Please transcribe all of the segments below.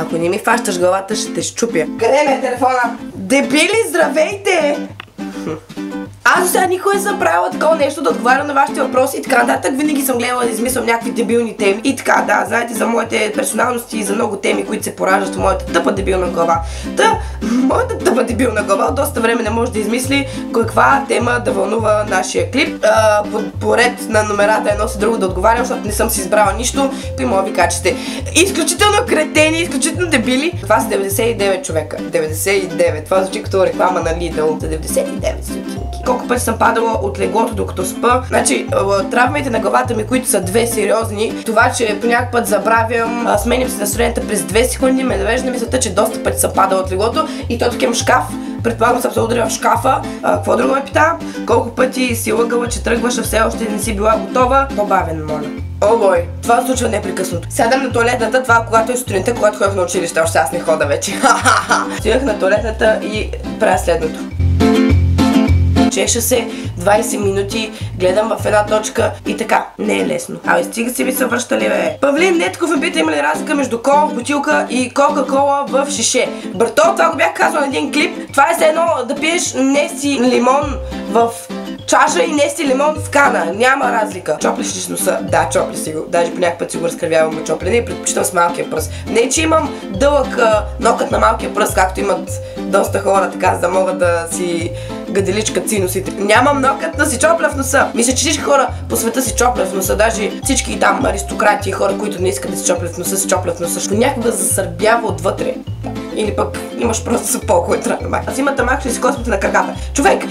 Ако не ми фащаш главата, ще те щупя. Къде ме е телефона? Дебили, здравейте! Аз до сега никога не съм правила такова нещо, да отговарям на вашите въпроси и така нататък. Винаги съм гледала да измислям някакви дебилни теми. И така, да, знаете за моите персоналности и за много теми, които се пораждат в моята тъпа дебилна глава. Моята тъпа дебилна глава от доста време не може да измисли каква тема да вълнува нашия клип. Поред на номерата едно с друго да отговарям, защото не съм си избрала нищо. И мога ви кажа, че сте изключително кретени, изключително дебили. Това са 99 човека. 99. Това звучи като реклама на Lidl за 99 стотинки. Колко пъти съм падала от леглото докато спа. Значи, травмите на главата ми, които са две сериозни, това, че по някакъв път забравям, сменям се настроението през 2 секунди, ме навежда на мисълта, че доста пъти съм падала от леглото и то такъв шкаф. Предполагам съм се ударила в шкафа. Какво друго ме пита? Колко пъти си лъгала, че тръгваш, а все още не си била готова? По-бавен, моля. О, бой, това случва непрекъснато. Сядам на туалетната, това когато е сутринта, когато ходих на училище, още аз не хода вече. Стоях на туалетната и правя следното. Чеша се 20 минути, гледам в една точка и така. Не е лесно. Абе, стига си ви се връщали, бе. Павлин Нетков ме пита има ли разлика между кола в бутилка и кока-кола в шише. Брато, това го бях казал на един клип. Това е все едно да пиеш Нести лимон в чаша и Нести лимон в кана. Няма разлика. Чоплиш ли с носа? Да, чопли си го. Даже по някакъв път си го разкривявам чоплене и предпочитам с малкия пръст. Не, че имам дълъг нокът на малкия пръст, както имат доста хора, така, за да могат да си гаделичкат си носите. Нямам нокът да си чопля в носа. Мисля, че всички хора по света си чоплят в носа. Даже всички там аристократи и хора, които не искат да си чоплят в носа, си чоплят в носа. Понякога засърбява отвътре. Или пък имаш просто сапог, който трябва да махаш. Аз имам тамак, ще си космите на краката. Човек,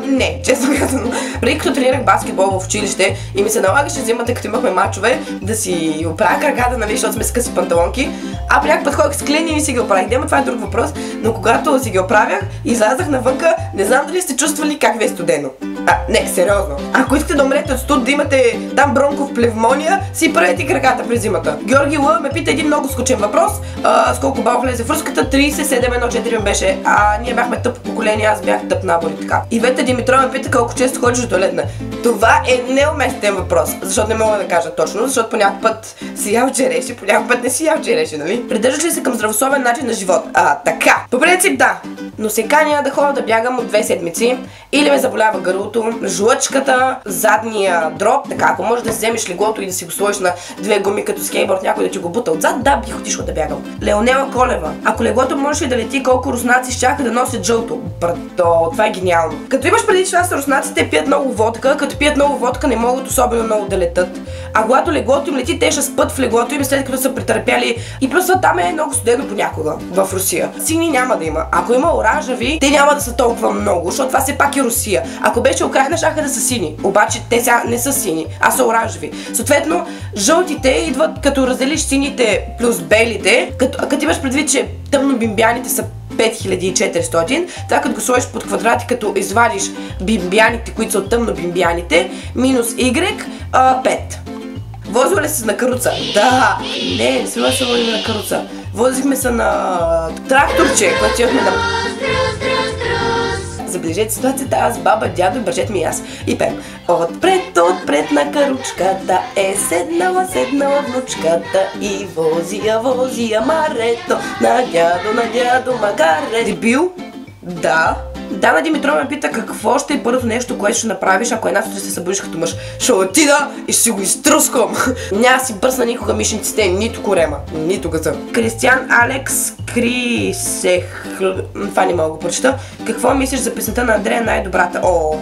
не, честно казано. Преди като тренирах баскетбол в училище и ми се налагаше зимата, като имахме мачове, да си оправя краката, нали, защото сме с къси панталонки. А по някакъв път ходих с клини и си ги оправих. Дема, това е друг въпрос, но когато си ги оправях, излязах навънка, не знам дали сте чувствали как ви е студено. Не, сериозно. Ако искате да умрете от студ, да имате там бронков плевмония, си правете краката през зимата. Георги Л ме пита един много скучен въпрос. С колко бал влезе в руската? 37-1-4 беше. Ние бяхме тъпо поколение, аз бях тъп набори, така. Ивета Димитрова ме пита колко често ходиш до туалетна. Това е неуместен въпрос, защото не мога да кажа точно, защото по някакъв път си ял череши, по някакъв път не си ял череши, нали? Придържаш ли се към здравословен начин на живот? Така. По принцип да, но се каня да ходя да бягам от 2 седмици, или ме заболява гърлото, жлъчката, задния дроб, така, ако можеш да си вземеш леглото и да си го сложиш на 2 гуми като скейтборд, някой да ти го бута отзад, да, бих отишла да бягам. Леонела Колева, ако леглото можеш ли да лети, колко руснаци щяха да носят жълто? Брато, това е гениално. Като имаш преди това са руснаците пият много водка, като пият много водка не могат особено много да летат. А когато леглото им лети, те ще спът в леглото им след като са претърпяли. И плюс там е много студено понякога в Русия. Сини няма да има. Ако има оранжеви, те няма да са толкова много, защото това все пак е Русия. Ако беше Украйна, щяха да са сини. Обаче те сега не са сини, а са оранжеви. Съответно, жълтите идват като разделиш сините плюс белите, като имаш предвид, че тъмнобимбяните са 5400, така като го сложиш под квадрати, като извадиш бимбяните, които са от тъмнобимбяните, минус Y, 5. Возила ли се на каруца? Да! Не сме се возили на каруца. Возихме се на тракторче, когато имахме на... Забележете ситуацията, аз, баба, дядо, бържет ми и аз. И пеем. Отпред на каручката е седнала внучката и вози я марето на дядо магаре. Дебил? Да. Дана Димитрова ме пита какво ще е първото нещо, което ще направиш, ако една сутрин се събудиш като мъж. Ще отида и ще си го изтрускам. Няма си бръсна никога мишниците, нито корема, нито газа. Кристиан Алекс Крисех... Това не мога го прочета. Какво мислиш за песента на Андрея най-добрата?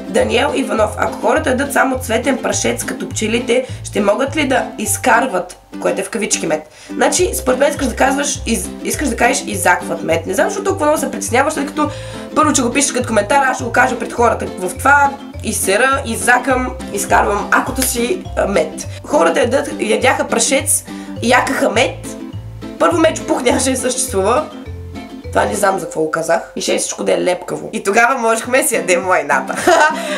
Даниел Иванов. Ако хората ядат само цветен прашец като пчелите, ще могат ли да изкарват, което е в кавички, мед? Значи, според мен искаш да кажеш изакват мед. Не знам, защо толкова много се притесняваш, тъй като първо, че го пишеш като коментар, аз ще го кажа пред хората. В това изсера, изакам, изкарвам акото си мед. Хората ядяха прашец, якаха мед. Първо мечопух нямаше да съществува. Това не знам за какво го казах. И ще всичко да е лепкаво. И тогава можехме да си ядем лайната.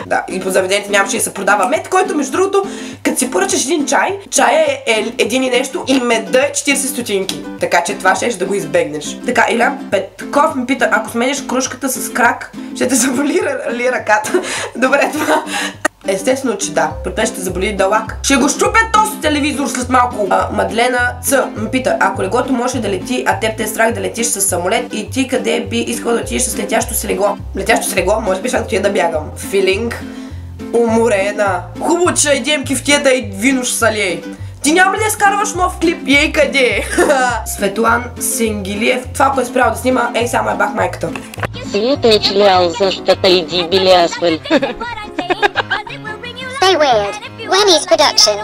Да, и по заведението нямаше да се продава мед, който между другото, като си поръчаш един чай, чая е един и нещо и меда е 40 стотинки. Така че това ще да го избегнеш. Така, Илян Петков ми пита, ако смениш кружката с крак, ще те заболи ли ръката? Добре, това... Естествено, че да. При мен ще заболи дълъг. Ще го щупят този телевизор след малко. Мадлена Ц ме пита, ако леглото може да лети, а теб те е страх да летиш с самолет и ти къде би искал да отидеш с летящо си легло? Летящо си легло? Може би ще отида да бягам. Филинг. Уморена. Хубаво, че идем кифтията и вино ще салей. Ти няма ли да изкарваш нов клип? Ей къде? Светлан Сенгилиев. Това, което е спрял да снима, ей само е бах майката. Света е члял защата и дибилясвали. Stay weird. Whammies Production.